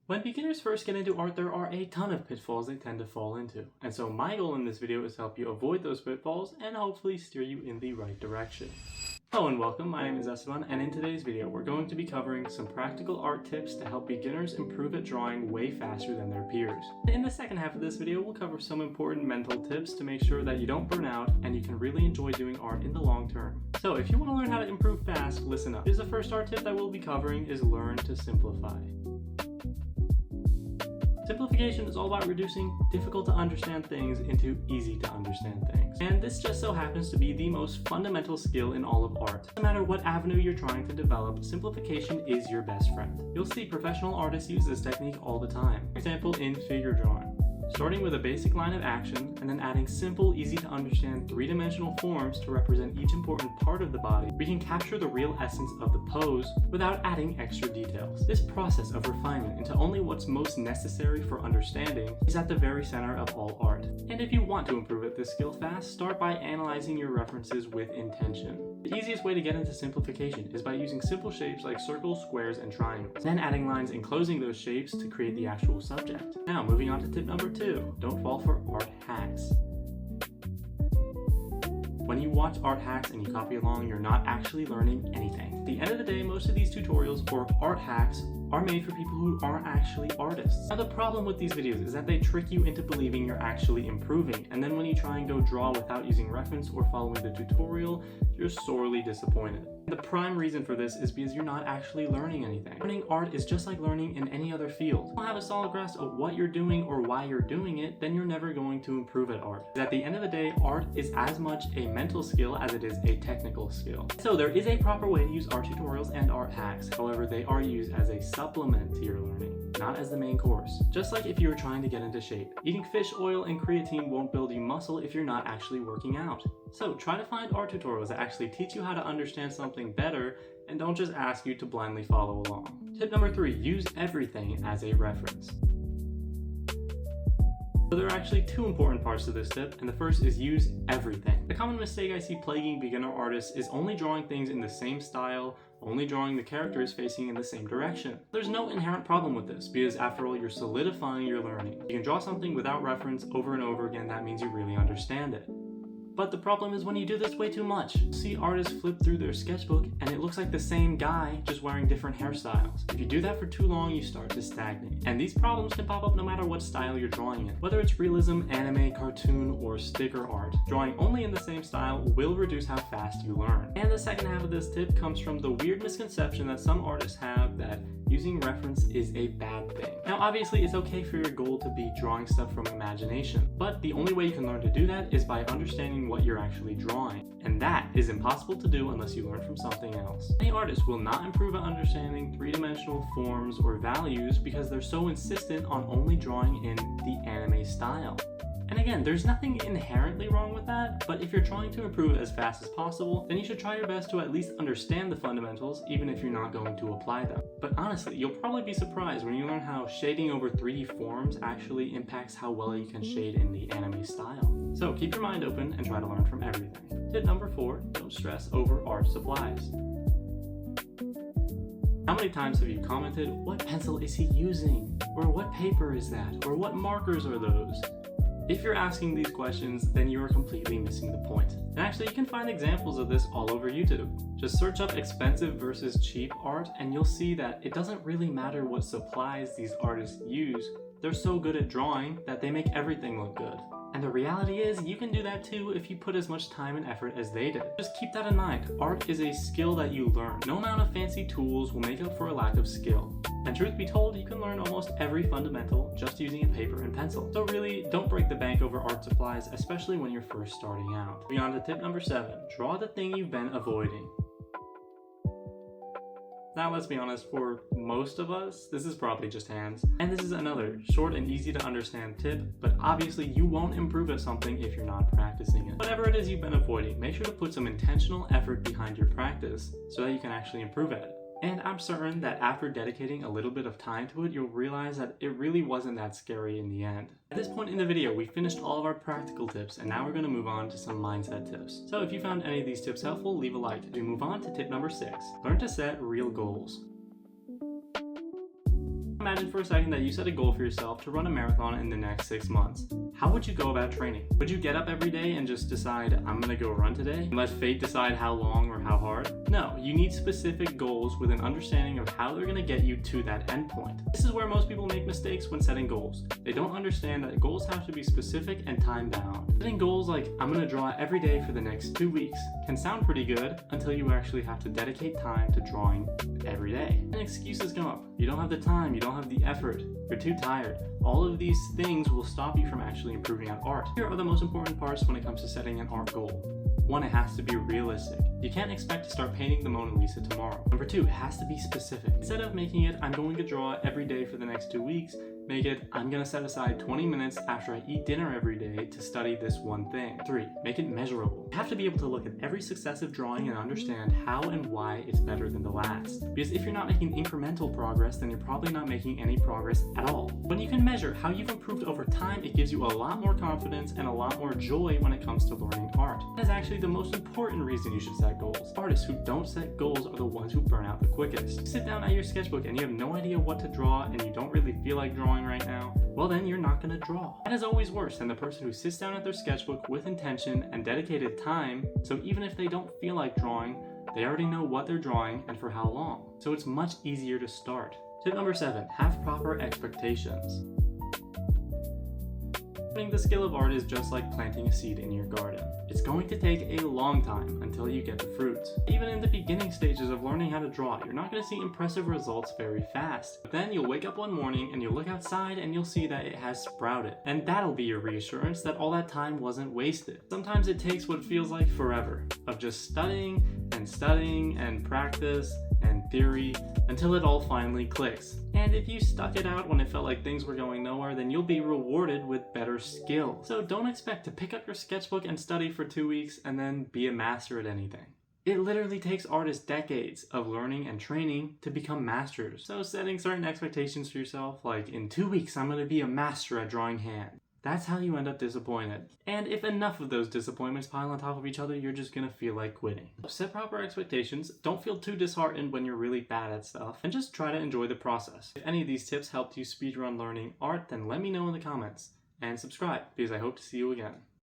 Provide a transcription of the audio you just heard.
When beginners first get into art, there are a ton of pitfalls they tend to fall into. And so my goal in this video is to help you avoid those pitfalls and hopefully steer you in the right direction. Hello and welcome, my name is Esteban, and in today's video we're going to be covering some practical art tips to help beginners improve at drawing way faster than their peers. In the second half of this video we'll cover some important mental tips to make sure that you don't burn out and you can really enjoy doing art in the long term. So if you want to learn how to improve fast, listen up. Here's the first art tip that we'll be covering is learn to simplify. Simplification is all about reducing difficult to understand things into easy to understand things. And this just so happens to be the most fundamental skill in all of art. No matter what avenue you're trying to develop, simplification is your best friend. You'll see professional artists use this technique all the time. For example, in figure drawing. Starting with a basic line of action and then adding simple, easy to understand three-dimensional forms to represent each important part of the body, we can capture the real essence of the pose without adding extra details. This process of refinement into only what's most necessary for understanding is at the very center of all art. And if you want to improve at this skill fast, start by analyzing your references with intention. The easiest way to get into simplification is by using simple shapes like circles, squares, and triangles, then adding lines enclosing those shapes to create the actual subject. Now, moving on to tip number 2, don't fall for art hacks. When you watch art hacks and you copy along, you're not actually learning anything. At the end of the day, most of these tutorials or art hacks are made for people who aren't actually artists. Now the problem with these videos is that they trick you into believing you're actually improving, and then when you try and go draw without using reference or following the tutorial, you're sorely disappointed. The prime reason for this is because you're not actually learning anything. Learning art is just like learning in any other field. If you don't have a solid grasp of what you're doing or why you're doing it, then you're never going to improve at art. At the end of the day, art is as much a mental skill as it is a technical skill. So there is a proper way to use art tutorials and art hacks. However, they are used as a supplement to your learning, not as the main course. Just like if you were trying to get into shape. Eating fish oil and creatine won't build you muscle if you're not actually working out. So try to find art tutorials that actually teach you how to understand something better and don't just ask you to blindly follow along. Tip number 3, use everything as a reference. So there are actually 2 important parts to this tip, and the first is use everything. The common mistake I see plaguing beginner artists is only drawing things in the same style, only drawing the characters facing in the same direction. There's no inherent problem with this, because after all, you're solidifying your learning. You can draw something without reference over and over again, that means you really understand it. But the problem is when you do this way too much. See artists flip through their sketchbook and it looks like the same guy just wearing different hairstyles. If you do that for too long, you start to stagnate. And these problems can pop up no matter what style you're drawing in. Whether it's realism, anime, cartoon, or sticker art, drawing only in the same style will reduce how fast you learn. And the second half of this tip comes from the weird misconception that some artists have that using reference is a bad thing. Now obviously it's okay for your goal to be drawing stuff from imagination, but the only way you can learn to do that is by understanding what you're actually drawing. And that is impossible to do unless you learn from something else. Many artists will not improve at understanding three-dimensional forms or values because they're so insistent on only drawing in the anime style. And again, there's nothing inherently wrong with that, but if you're trying to improve as fast as possible, then you should try your best to at least understand the fundamentals, even if you're not going to apply them. But honestly, you'll probably be surprised when you learn how shading over 3D forms actually impacts how well you can shade in the anime style. So keep your mind open and try to learn from everything. Tip number 4, don't stress over art supplies. How many times have you commented, what pencil is he using? Or what paper is that? Or what markers are those? If you're asking these questions, then you are completely missing the point. And actually, you can find examples of this all over YouTube. Just search up expensive versus cheap art and you'll see that it doesn't really matter what supplies these artists use. They're so good at drawing that they make everything look good. And the reality is, you can do that too if you put as much time and effort as they did. Just keep that in mind. Art is a skill that you learn. No amount of fancy tools will make up for a lack of skill. And truth be told, you can learn almost every fundamental just using a paper and pencil. So really, don't break the bank over art supplies, especially when you're first starting out. Moving on to tip number 7, draw the thing you've been avoiding. Now let's be honest, for most of us, this is probably just hands. And this is another short and easy to understand tip, but obviously you won't improve at something if you're not practicing it. Whatever it is you've been avoiding, make sure to put some intentional effort behind your practice so that you can actually improve at it. And I'm certain that after dedicating a little bit of time to it, you'll realize that it really wasn't that scary in the end. At this point in the video, we finished all of our practical tips, and now we're going to move on to some mindset tips. So if you found any of these tips helpful, leave a like. We move on to tip number 6, learn to set real goals. imagine for a second that you set a goal for yourself to run a marathon in the next 6 months. How would you go about training? Would you get up every day and just decide, I'm gonna go run today, and let fate decide how long or how hard? No, you need specific goals with an understanding of how they're gonna get you to that endpoint. This is where most people make mistakes when setting goals. They don't understand that goals have to be specific and time-bound. Setting goals like, I'm gonna draw every day for the next 2 weeks, can sound pretty good until you actually have to dedicate time to drawing every day. And excuses come up. You don't have the time, you don't have the effort, you're too tired. All of these things will stop you from actually improving at art. Here are the most important parts when it comes to setting an art goal. 1, it has to be realistic. You can't expect to start painting the Mona Lisa tomorrow. Number 2, it has to be specific. Instead of making it, I'm going to draw every day for the next 2 weeks, make it, I'm gonna set aside 20 minutes after I eat dinner every day to study this one thing. 3, make it measurable. You have to be able to look at every successive drawing and understand how and why it's better than the last. Because if you're not making incremental progress, then you're probably not making any progress at all. When you can measure how you've improved over time, it gives you a lot more confidence and a lot more joy when it comes to learning art. That is actually the most important reason you should set goals. Artists who don't set goals are the ones who burn out the quickest. You sit down at your sketchbook and you have no idea what to draw and you don't really feel like drawing right now, well then you're not gonna draw. That is always worse than the person who sits down at their sketchbook with intention and dedicated time, so even if they don't feel like drawing, they already know what they're drawing and for how long. So it's much easier to start. Tip number 7, have proper expectations. Learning the skill of art is just like planting a seed in your garden. It's going to take a long time until you get the fruits. Even in the beginning stages of learning how to draw, you're not going to see impressive results very fast. But then you'll wake up one morning and you'll look outside and you'll see that it has sprouted. And that'll be your reassurance that all that time wasn't wasted. Sometimes it takes what feels like forever of just studying and practice and theory until it all finally clicks. And if you stuck it out when it felt like things were going nowhere, then you'll be rewarded with better skill. So don't expect to pick up your sketchbook and study for 2 weeks and then be a master at anything. It literally takes artists decades of learning and training to become masters. So setting certain expectations for yourself, like in 2 weeks I'm going to be a master at drawing hands. That's how you end up disappointed. And if enough of those disappointments pile on top of each other, you're just gonna feel like quitting. Set proper expectations, don't feel too disheartened when you're really bad at stuff, and just try to enjoy the process. If any of these tips helped you speedrun learning art, then let me know in the comments. And subscribe, because I hope to see you again.